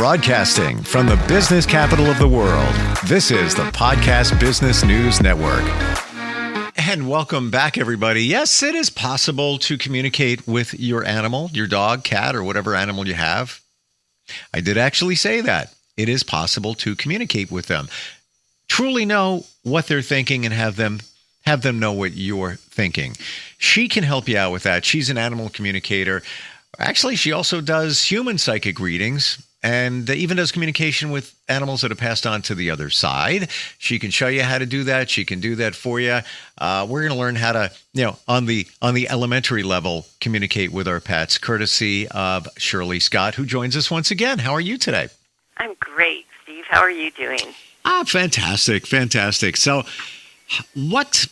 Broadcasting from the business capital of the world, this is the Podcast Business News Network. And welcome back, everybody. Yes, it is possible to communicate with your animal, your dog, cat, or whatever animal you have. I did actually say that. It is possible to communicate with them. Truly know what they're thinking and have them know what you're thinking. She can help you out with that. She's an animal communicator. Actually, she also does human psychic readings and even does communication with animals that have passed on to the other side. She can show you how to do that. She can do that for you. We're going to learn how to, on the elementary level, communicate with our pets, courtesy of Shirley Scott, who joins us once again. How are you today? I'm great, Steve. How are you doing? Fantastic. So what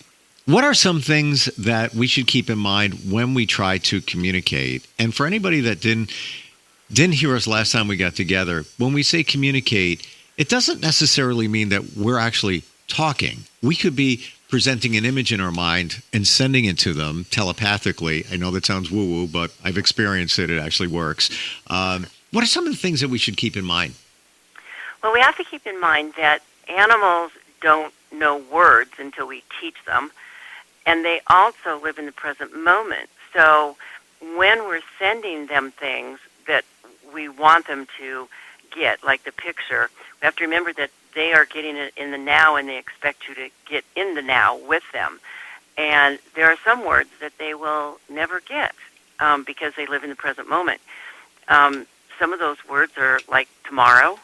are some things that we should keep in mind when we try to communicate? And for anybody that didn't hear us last time we got together, when we say communicate, it doesn't necessarily mean that we're actually talking. We could be presenting an image in our mind and sending it to them telepathically. I know that sounds woo-woo, but I've experienced it. It actually works. What are some of the things that we should keep in mind? Well, we have to keep in mind that animals don't know words until we teach them, and they also live in the present moment. So when we're sending them things that we want them to get, like the picture, we have to remember that they are getting it in the now, and they expect you to get in the now with them. And there are some words that they will never get because they live in the present moment. Some of those words are like tomorrow,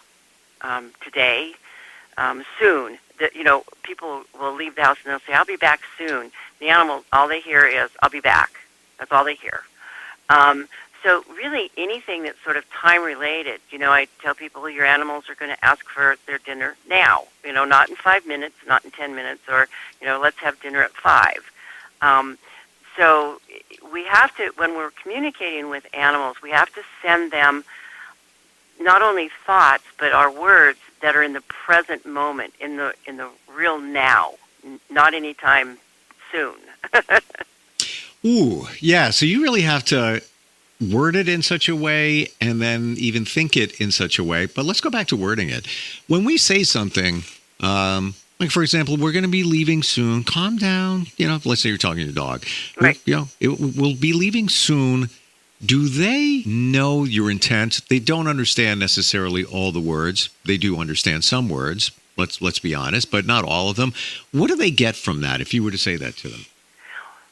today, soon. That, people will leave the house and they'll say, "I'll be back soon." The animals, all they hear is, "I'll be back." That's all they hear. So really anything that's sort of time-related, I tell people your animals are going to ask for their dinner now, not in 5 minutes, not in 10 minutes, or, let's have dinner at 5. So we have to, when we're communicating with animals, we have to send them not only thoughts, but our words that are in the present moment, in the real now, not anytime soon. Ooh, yeah. So you really have to word it in such a way and then even think it in such a way. But let's go back to wording it. When we say something, like, for example, we're going to be leaving soon. Calm down. Let's say you're talking to your dog. Right. We'll be leaving soon. Do they know your intent? They don't understand necessarily all the words. They do understand some words. Let's be honest, but not all of them. What do they get from that if you were to say that to them?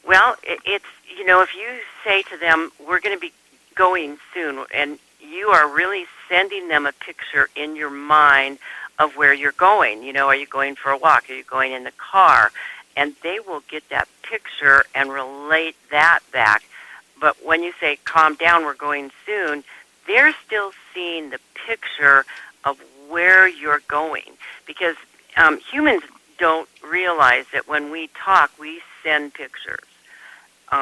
Well, it's, if you say to them, "We're going to be going soon," and you are really sending them a picture in your mind of where you're going. Are you going for a walk? Are you going in the car? And they will get that picture and relate that back. But when you say, "Calm down, we're going soon," they're still seeing the picture of where you're going. Because humans don't realize that when we talk, we send pictures.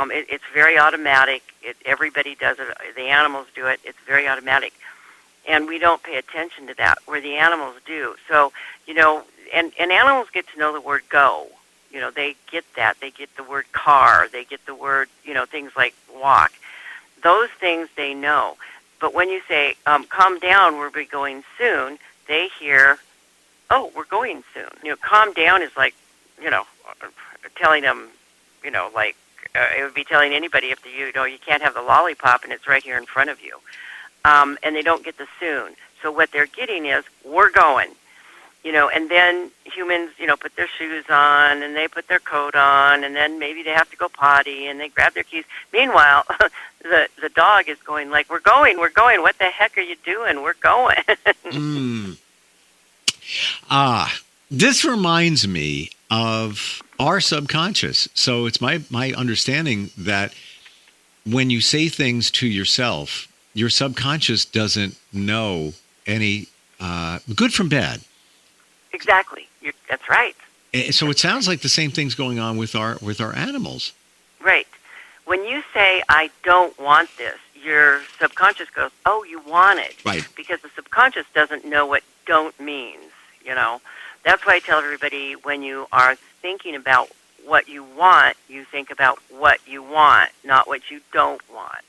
It's very automatic. Everybody does it. The animals do it. It's very automatic. And we don't pay attention to that, where the animals do. So, and animals get to know the word go. They get that. They get the word car. They get the word, things like walk. Those things they know. But when you say, "Calm down, we'll be going soon," they hear, "Oh, we're going soon." Calm down is like, telling them, like, it would be telling anybody if you can't have the lollipop and it's right here in front of you. And they don't get the soon. So what they're getting is, "We're going." And then humans, put their shoes on and they put their coat on and then maybe they have to go potty and they grab their keys. Meanwhile, the dog is going like, we're going. What the heck are you doing? We're going. This reminds me of our subconscious. So it's my understanding that when you say things to yourself, your subconscious doesn't know any good from bad. Exactly. That's right. So it sounds like the same thing's going on with our animals. Right. When you say, "I don't want this," your subconscious goes, "Oh, you want it." Right. Because the subconscious doesn't know what "don't" means, That's why I tell everybody, when you are thinking about what you want, you think about what you want, not what you don't want.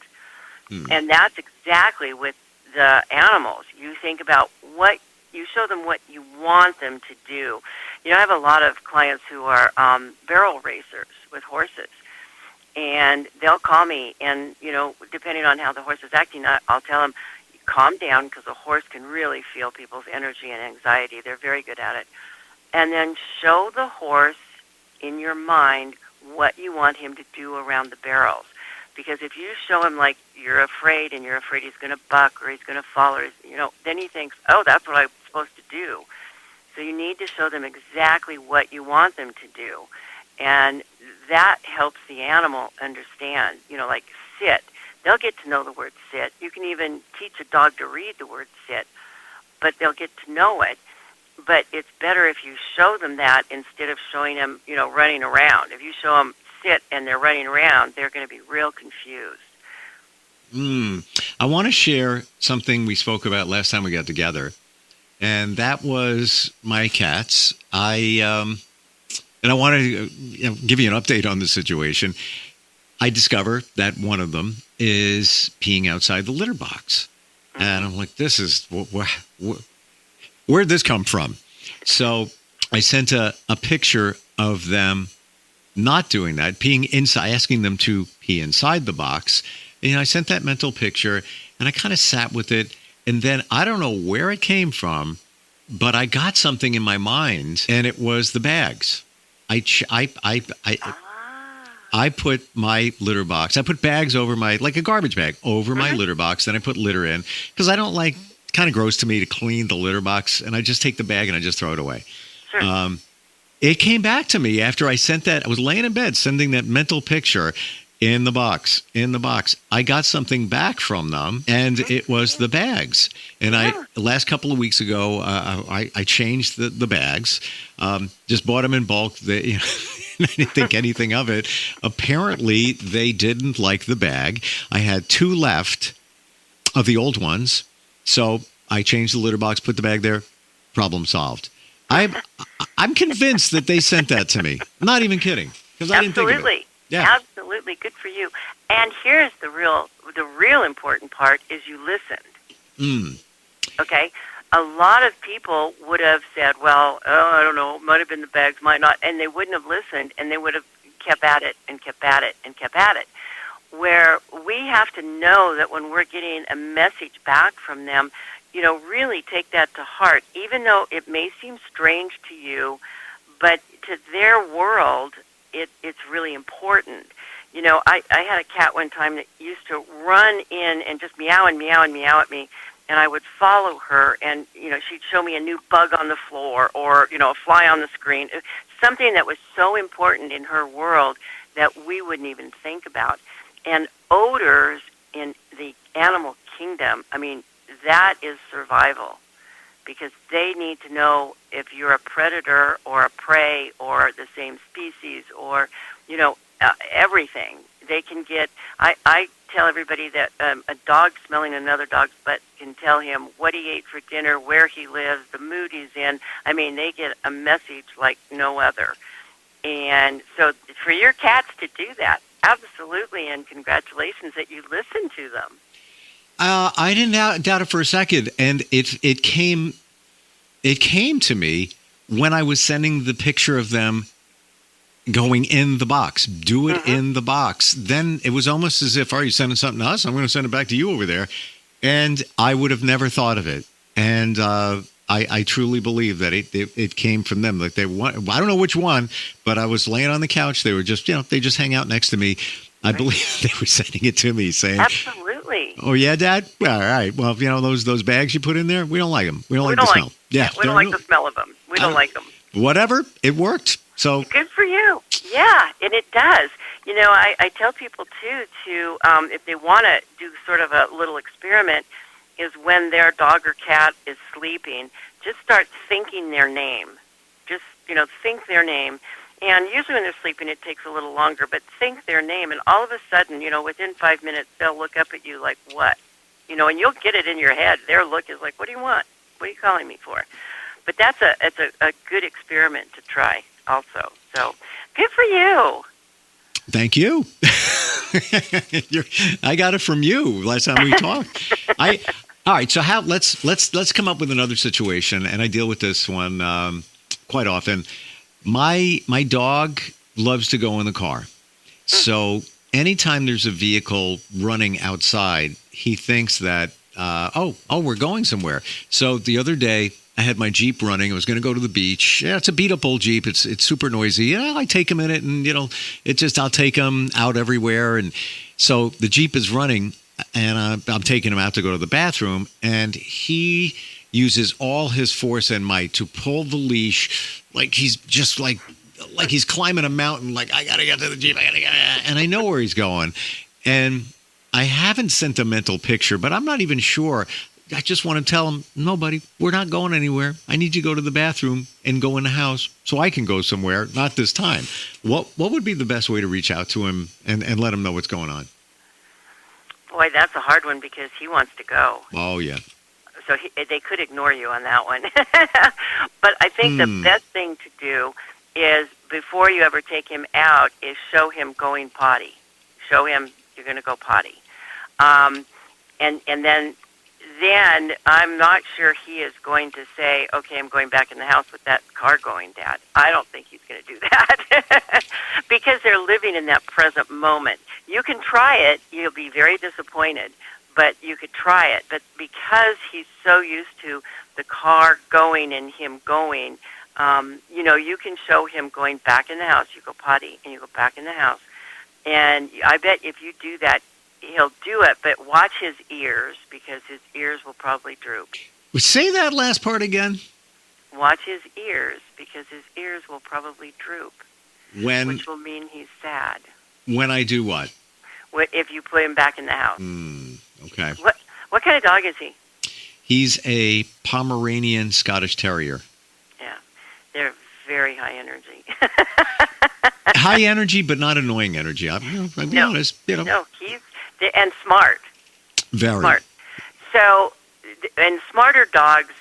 And that's exactly with the animals. You think about you show them what you want them to do. I have a lot of clients who are barrel racers with horses, and they'll call me, and, depending on how the horse is acting, I'll tell them, calm down, because a horse can really feel people's energy and anxiety. They're very good at it. And then show the horse in your mind what you want him to do around the barrels. Because if you show him like you're afraid and you're afraid he's going to buck or he's going to fall, or then he thinks, oh, that's what I'm supposed to do. So you need to show them exactly what you want them to do. And that helps the animal understand, like sit. They'll get to know the word sit. You can even teach a dog to read the word sit, but they'll get to know it. But it's better if you show them that instead of showing them, running around. If you show them sit and they're running around, they're going to be real confused. I want to share something we spoke about last time we got together, and that was my cats. And I want to give you an update on the situation. I discover that one of them is peeing outside the litter box. And I'm like, this is, where'd this come from? So I sent a picture of them not doing that, peeing inside, asking them to pee inside the box. And I sent that mental picture, and I kind of sat with it. And then I don't know where it came from, but I got something in my mind, and it was the bags. I put my litter box, I put bags over like a garbage bag over my litter box. Then I put litter in, because I don't like, it's kind of gross to me to clean the litter box, and I just take the bag and I just throw it away. Sure. It came back to me after I sent that. I was laying in bed sending that mental picture in the box. I got something back from them, and it was the bags. And the last couple of weeks ago, I changed the bags, just bought them in bulk. I didn't think anything of it. Apparently, they didn't like the bag. I had 2 left of the old ones, so I changed the litter box, put the bag there, problem solved. I'm convinced that they sent that to me. I'm not even kidding, because I didn't think of it. Yeah. Absolutely. Good for you. And here's the real important part is you listened. Okay? A lot of people would have said, well, I don't know, might have been the bags, might not, and they wouldn't have listened, and they would have kept at it and kept at it and kept at it. Where we have to know that when we're getting a message back from them, really take that to heart, even though it may seem strange to you, but to their world, it's really important. I had a cat one time that used to run in and just meow and meow and meow at me, and I would follow her, and, she'd show me a new bug on the floor or, a fly on the screen, something that was so important in her world that we wouldn't even think about. And odors in the animal kingdom, that is survival, because they need to know if you're a predator or a prey or the same species or, everything. They can get, I tell everybody that a dog smelling another dog's butt can tell him what he ate for dinner, where he lives, the mood he's in. They get a message like no other. And so for your cats to do that, absolutely, and congratulations that you listened to them. I didn't doubt it for a second, and it came to me when I was sending the picture of them going in the box. Do it in the box. Then it was almost as if, are you sending something to us? I'm going to send it back to you over there. And I would have never thought of it. And I truly believe that it came from them. Like I don't know which one, but I was laying on the couch. They were just, they just hang out next to me. I believe they were sending it to me saying, absolutely. Oh, yeah, Dad? All right. Well, those bags you put in there, we don't like them. We don't like the smell. Yeah, we don't like the smell of them. We don't like them. Whatever. It worked. So good for you. Yeah, and it does. I tell people, too, to if they want to do sort of a little experiment, is when their dog or cat is sleeping, just start thinking their name. Just, think their name. And usually when they're sleeping, it takes a little longer, but think their name, and all of a sudden, within 5 minutes, they'll look up at you like, what? And you'll get it in your head. Their look is like, what do you want? What are you calling me for? But it's a good experiment to try also. So good for you. Thank you. I got it from you last time we talked. All right. So let's come up with another situation, and I deal with this one quite often. My dog loves to go in the car. So anytime there's a vehicle running outside, he thinks that, we're going somewhere. So the other day, I had my Jeep running. I was going to go to the beach. Yeah, it's a beat-up old Jeep. It's super noisy. Yeah, I take him in it, and, I'll take him out everywhere. And so the Jeep is running, and I'm taking him out to go to the bathroom, and he uses all his force and might to pull the leash like he's just like he's climbing a mountain, like, I got to get to the Jeep, and I know where he's going. And I haven't sent a mental picture, but I'm not even sure. I just want to tell him, no, buddy, we're not going anywhere. I need you to go to the bathroom and go in the house so I can go somewhere, not this time. What would be the best way to reach out to him and let him know what's going on? Boy, that's a hard one because he wants to go. Oh, yeah. So they could ignore you on that one. But I think the best thing to do is, before you ever take him out, is show him going potty. Show him you're going to go potty. And then I'm not sure he is going to say, okay, I'm going back in the house with that car going, Dad. I don't think he's going to do that because they're living in that present moment. You can try it. You'll be very disappointed, but you could try it. But because he's so used to the car going and him going, you can show him going back in the house. You go potty and you go back in the house. And I bet if you do that, he'll do it, but watch his ears, because his ears will probably droop. Say that last part again. Watch his ears, because his ears will probably droop, which will mean he's sad. When I do what? If you put him back in the house. Okay. What kind of dog is he? He's a Pomeranian Scottish Terrier. Yeah, they're very high energy. High energy, but not annoying energy. I'll be honest. No, and smart. Very smart. So, and smarter dogs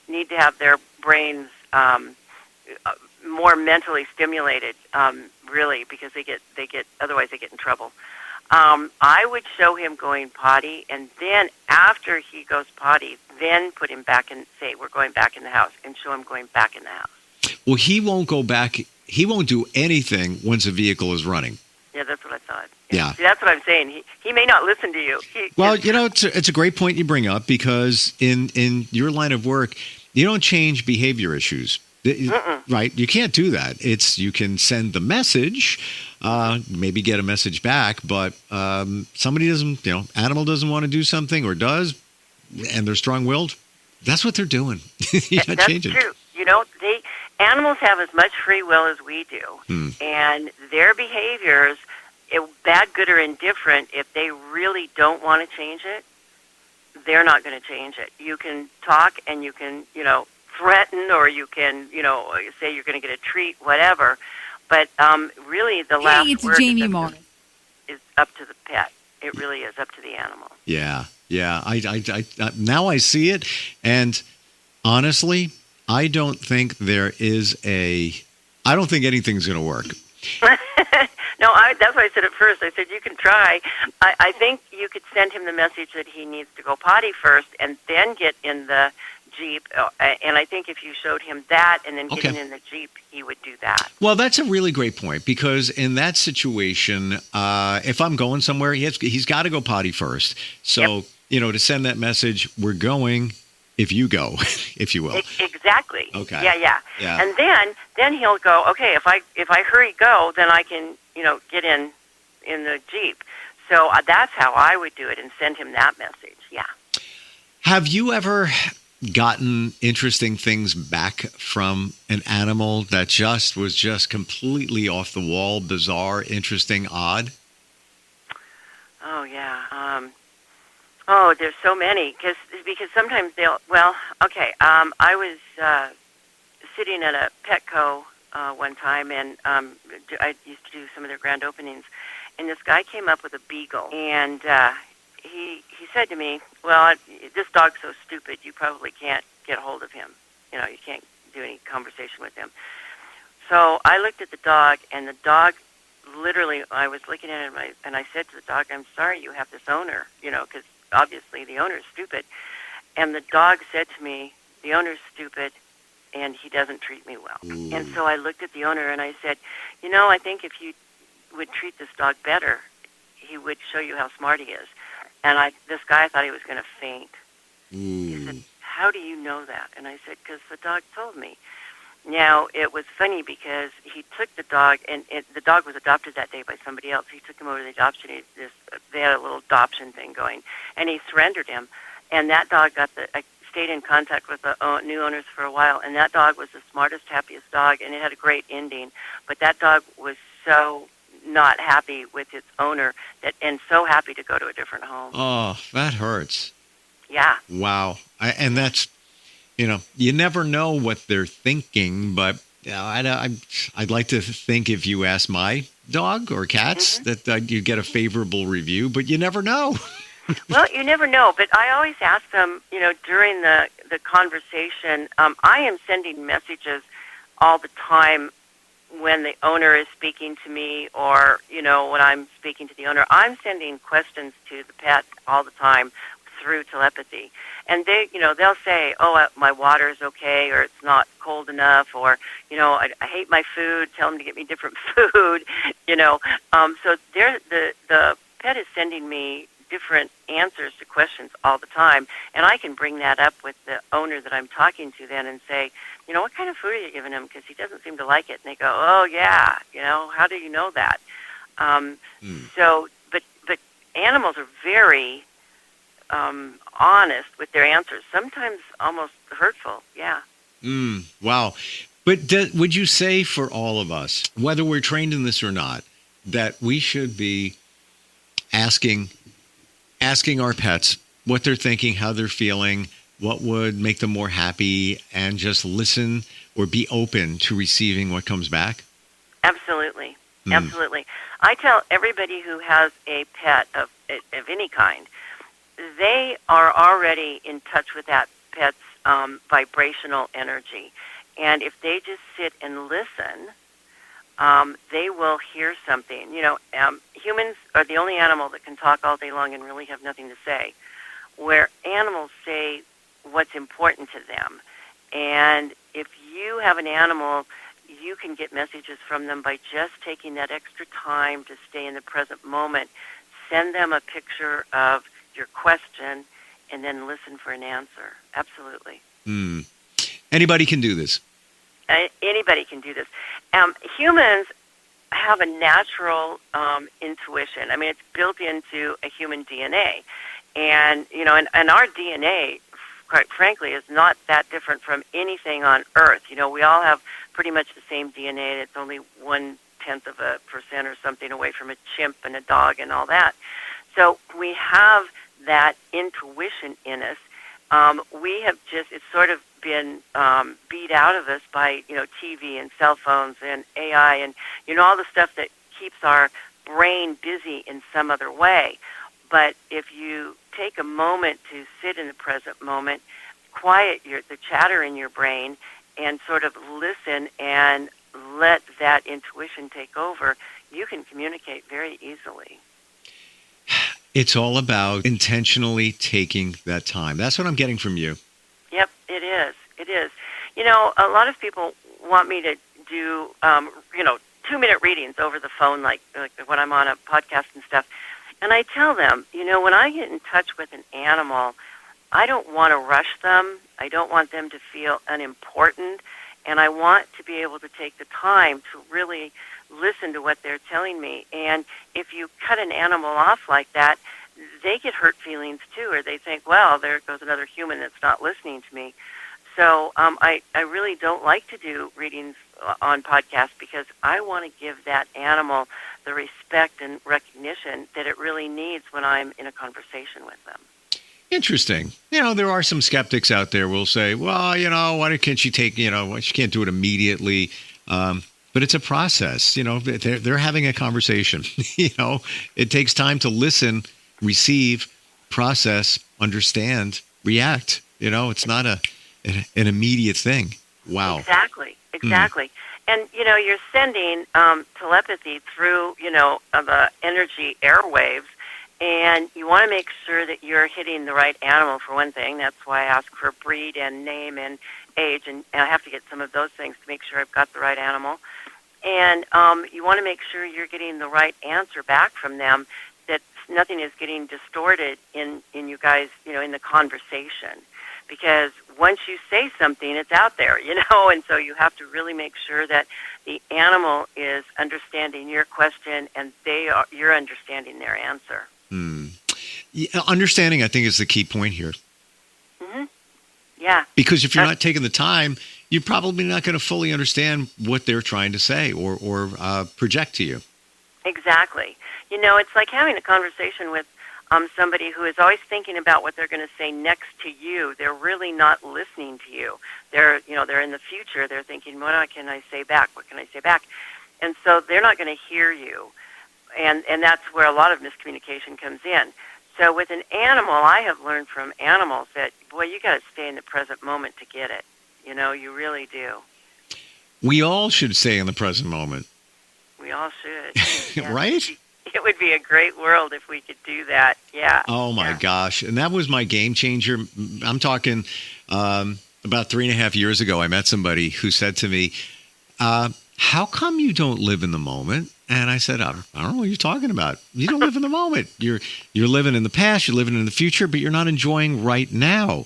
need to have their brains more mentally stimulated, really, because they get otherwise they get in trouble. I would show him going potty, and then after he goes potty, then put him back and say, we're going back in the house, and show him going back in the house. Well, he won't go back. He won't do anything once a vehicle is running. Yeah, that's what I thought. Yeah. See, that's what I'm saying. He may not listen to you. It's a great point you bring up, because in your line of work, you don't change behavior issues. Right? You can't do that. You can send the message, maybe get a message back, but somebody animal doesn't want to do something or does, and they're strong-willed. That's what they're doing. You're not changing. That's true. Animals have as much free will as we do, and their behaviors, bad, good, or indifferent, if they really don't want to change it, they're not going to change it. You can talk and you can, threaten, or you can, say you're going to get a treat, whatever. But really, the last word is up to the pet. It really is up to the animal. Yeah. I now I see it, and honestly, I don't think I don't think anything's going to work. No, that's what I said at first. I said, you can try. I think you could send him the message that he needs to go potty first and then get in the Jeep. And I think if you showed him that and then getting in the Jeep, he would do that. Well, that's a really great point, because in that situation, if I'm going somewhere, he's got to go potty first. So, to send that message, we're going, if you go, if you will. Exactly. Okay. Yeah. And then he'll go, okay, if I hurry go, then I can, get in the Jeep. So that's how I would do it, and send him that message. Yeah. Have you ever gotten interesting things back from an animal that was completely off the wall, bizarre, interesting, odd? Oh, yeah. There's so many, because sometimes I was sitting at a Petco one time, and I used to do some of their grand openings, and this guy came up with a beagle, and he said to me, well, this dog's so stupid, you probably can't get a hold of him. You can't do any conversation with him. So I looked at the dog, and the dog, literally, I was looking at him, and I said to the dog, I'm sorry you have this owner, because obviously the owner's stupid. And the dog said to me, the owner's stupid, and he doesn't treat me well. Ooh. And so I looked at the owner and I said, I think if you would treat this dog better, he would show you how smart he is. And this guy thought he was going to faint. He said, how do you know that? And I said, because the dog told me. Now, it was funny because he took the dog, and the dog was adopted that day by somebody else. He took him over to the adoption. They had a little adoption thing going, and he surrendered him. And that dog I stayed in contact with the new owners for a while, and that dog was the smartest, happiest dog, and it had a great ending. But that dog was so not happy with its owner and so happy to go to a different home. Oh, that hurts. Yeah. Wow. And that's, you never know what they're thinking, but I'd like to think if you ask my dog or cats that you'd get a favorable review, but you never know. Well, you never know, but I always ask them, during the conversation, I am sending messages all the time when the owner is speaking to me or, when I'm speaking to the owner. I'm sending questions to the pet all the time through telepathy. And they'll say, oh, my water is okay, or it's not cold enough, or, I hate my food, tell them to get me different food, So the pet is sending me different answers to questions all the time, and I can bring that up with the owner that I'm talking to then and say, what kind of food are you giving him? Because he doesn't seem to like it. And they go, oh, yeah, how do you know that? So, but animals are very honest with their answers, sometimes almost hurtful, yeah. Wow. But would you say for all of us, whether we're trained in this or not, that we should be asking our pets what they're thinking, how they're feeling, what would make them more happy, and just listen or be open to receiving what comes back? Absolutely. Absolutely. I tell everybody who has a pet of any kind, they are already in touch with that pet's vibrational energy. And if they just sit and listen, they will hear something. Humans are the only animal that can talk all day long and really have nothing to say, where animals say what's important to them. And if you have an animal, you can get messages from them by just taking that extra time to stay in the present moment. Send them a picture of your question and then listen for an answer. Absolutely. Anybody can do this. Anybody can do this. Humans have a natural intuition. I mean, it's built into a human DNA. And, and our DNA, quite frankly, is not that different from anything on Earth. We all have pretty much the same DNA. It's only 0.1% or something away from a chimp and a dog and all that. So we have that intuition in us. We have it's sort of been beat out of us by, TV and cell phones and AI and, all the stuff that keeps our brain busy in some other way. But if you take a moment to sit in the present moment, quiet the chatter in your brain, and sort of listen and let that intuition take over, you can communicate very easily. It's all about intentionally taking that time. That's what I'm getting from you. Yep, it is. It is. A lot of people want me to do, 2-minute readings over the phone, like when I'm on a podcast and stuff. And I tell them, when I get in touch with an animal, I don't want to rush them. I don't want them to feel unimportant. And I want to be able to take the time to really listen to what they're telling me. And if you cut an animal off like that, they get hurt feelings too, or they think, well, there goes another human that's not listening to me. So I really don't like to do readings on podcasts because I want to give that animal the respect and recognition that it really needs when I'm in a conversation with them. Interesting. There are some skeptics out there who will say, well, why can't she take, she can't do it immediately. But it's a process. They're having a conversation. It takes time to listen, receive, process, understand, react. It's not an immediate thing. Wow. Exactly. And, you're sending telepathy through, the energy airwaves. And you want to make sure that you're hitting the right animal, for one thing. That's why I ask for breed and name and age, and I have to get some of those things to make sure I've got the right animal. And you want to make sure you're getting the right answer back from them, that nothing is getting distorted in you guys, in the conversation. Because once you say something, it's out there, and so you have to really make sure that the animal is understanding your question and you're understanding their answer. Yeah, understanding, I think, is the key point here. Mm-hmm. Yeah. Because if you're not taking the time, you're probably not going to fully understand what they're trying to say or project to you. Exactly. It's like having a conversation with somebody who is always thinking about what they're going to say next to you. They're really not listening to you. They're in the future. They're thinking, what can I say back? What can I say back? And so they're not going to hear you. And that's where a lot of miscommunication comes in. So with an animal, I have learned from animals that, boy, you got to stay in the present moment to get it. You really do. We all should stay in the present moment. We all should. Yeah. Right? It would be a great world if we could do that. Yeah. Oh, my gosh. And that was my game changer. I'm talking about 3.5 years ago, I met somebody who said to me, how come you don't live in the moment? And I said, I don't know what you're talking about. You don't live in the moment. You're living in the past, you're living in the future, but you're not enjoying right now.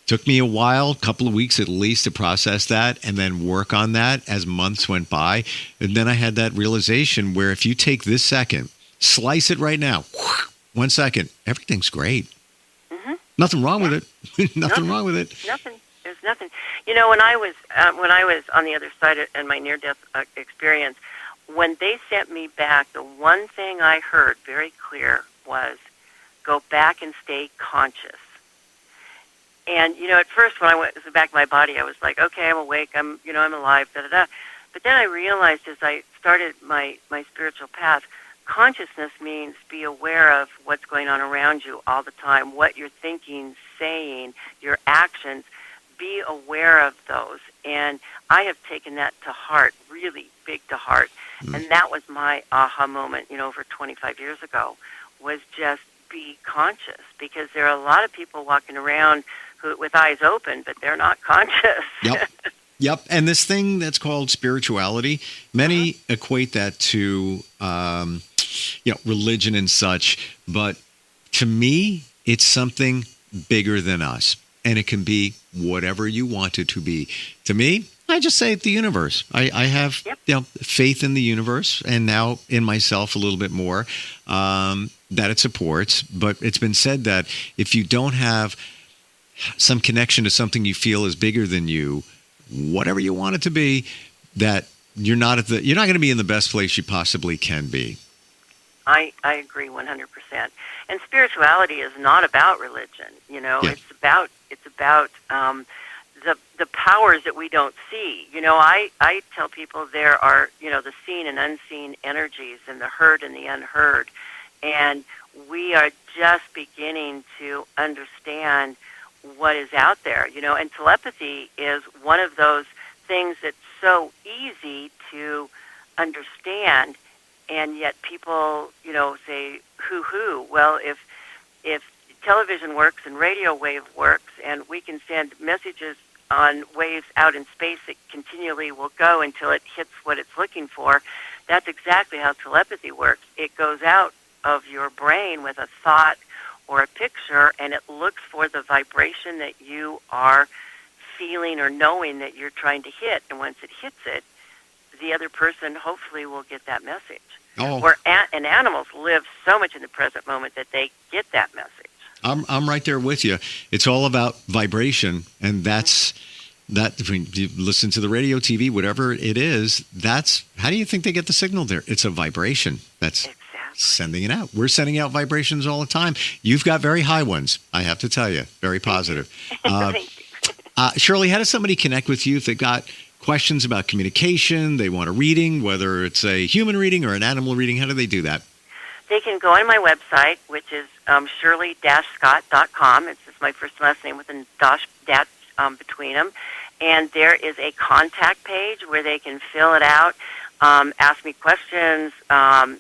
Took me a while, a couple of weeks at least, to process that and then work on that as months went by. And then I had that realization where if you take this second, slice it right now, 1 second, everything's great. Mm-hmm. Nothing wrong with it. Nothing wrong with it. Nothing. There's nothing. When I was on the other side in my near-death experience, when they sent me back, the one thing I heard very clear was, go back and stay conscious. And, at first when I went back to my body, I was like, okay, I'm awake, I'm alive, da-da-da. But then I realized as I started my spiritual path, consciousness means be aware of what's going on around you all the time, what you're thinking, saying, your actions. Be aware of those. And I have taken that to heart, really big to heart. And that was my aha moment, over 25 years ago, was just be conscious. Because there are a lot of people walking around with eyes open, but they're not conscious. Yep. And this thing that's called spirituality, many equate that to, religion and such. But to me, it's something bigger than us. And it can be whatever you want it to be. To me, I just say the universe. I have faith in the universe and now in myself a little bit more that it supports. But it's been said that if you don't have some connection to something you feel is bigger than you, whatever you want it to be, that you're not going to be in the best place you possibly can be. I agree 100%. And spirituality is not about religion. It's about the powers that we don't see. I tell people there are, the seen and unseen energies and the heard and the unheard. And we are just beginning to understand what is out there, and telepathy is one of those things that's so easy to understand, and yet people, say, hoo-hoo. Well, if television works and radio wave works and we can send messages on waves out in space that continually will go until it hits what it's looking for, that's exactly how telepathy works. It goes out of your brain with a thought or a picture, and it looks for the vibration that you are feeling or knowing that you're trying to hit. And once it hits it, the other person hopefully will get that message. And animals live so much in the present moment that they get that message. I'm right there with you. It's all about vibration, and that's that. When you listen to the radio, TV, whatever it is, that's how do you think they get the signal there? It's a vibration. That's sending it out. We're sending out vibrations all the time. You've got very high ones, I have to tell you. Very positive. Shirley, how does somebody connect with you if they've got questions about communication, they want a reading, whether it's a human reading or an animal reading? How do they do that? They can go on my website, which is shirley-scott.com. It's just my first and last name with a dash between them. And there is a contact page where they can fill it out. ask me questions, and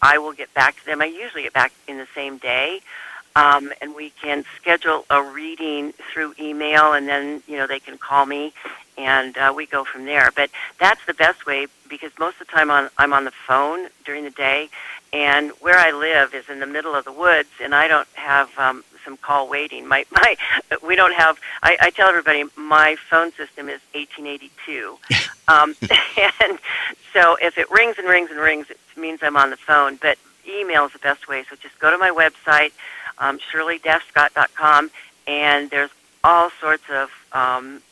I will get back to them. I usually get back in the same day, and we can schedule a reading through email, and then they can call me, and we go from there. But that's the best way, because most of the time I'm on the phone during the day, and where I live is in the middle of the woods, and I don't have some call waiting. We don't have. I tell everybody my phone system is 1882, and so if it rings and rings and rings, it means I'm on the phone. But email is the best way. So just go to my website, Shirley-Scott.com, and there's all sorts of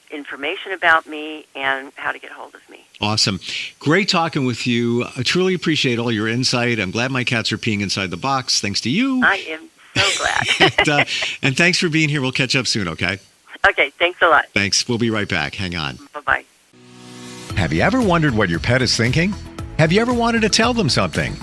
information about me and how to get hold of me. Awesome. Great talking with you. I truly appreciate all your insight. I'm glad my cats are peeing inside the box, thanks to you. I am so glad. And thanks for being here. We'll catch up soon, okay? Okay, thanks a lot. Thanks. We'll be right back. Hang on. Bye-bye. Have you ever wondered what your pet is thinking? Have you ever wanted to tell them something?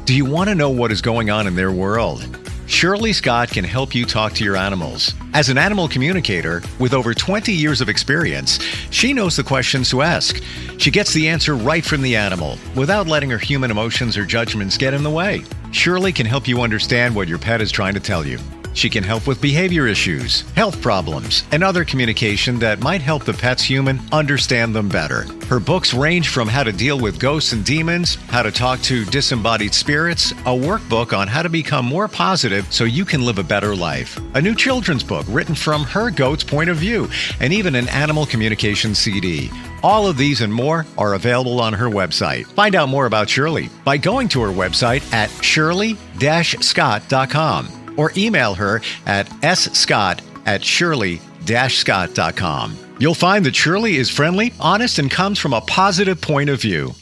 Do you want to know what is going on in their world? Shirley Scott can help you talk to your animals. As an animal communicator with over 20 years of experience, she knows the questions to ask. She gets the answer right from the animal without letting her human emotions or judgments get in the way. Shirley can help you understand what your pet is trying to tell you. She can help with behavior issues, health problems, and other communication that might help the pet's human understand them better. Her books range from how to deal with ghosts and demons, how to talk to disembodied spirits, a workbook on how to become more positive so you can live a better life, a new children's book written from her goat's point of view, and even an animal communication CD. All of these and more are available on her website. Find out more about Shirley by going to her website at shirley-scott.com. or email her at scott@shirley-scott.com. You'll find that Shirley is friendly, honest, and comes from a positive point of view.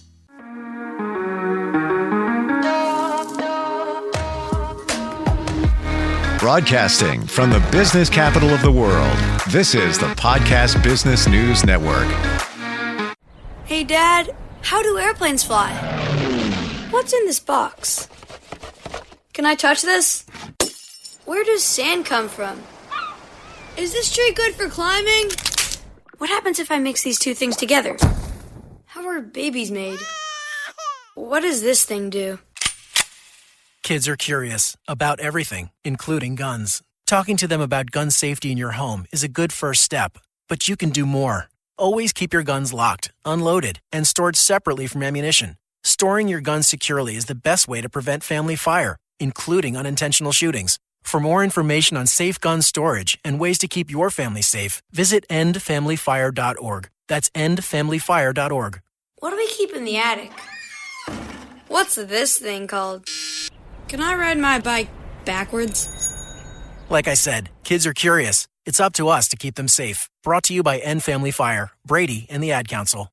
Broadcasting from the business capital of the world, this is the Podcast Business News Network. Hey, Dad, how do airplanes fly? What's in this box? Can I touch this? Where does sand come from? Is this tree good for climbing? What happens if I mix these two things together? How are babies made? What does this thing do? Kids are curious about everything, including guns. Talking to them about gun safety in your home is a good first step, but you can do more. Always keep your guns locked, unloaded, and stored separately from ammunition. Storing your guns securely is the best way to prevent family fire, including unintentional shootings. For more information on safe gun storage and ways to keep your family safe, visit endfamilyfire.org. That's endfamilyfire.org. What do we keep in the attic? What's this thing called? Can I ride my bike backwards? Like I said, kids are curious. It's up to us to keep them safe. Brought to you by End Family Fire, Brady, and the Ad Council.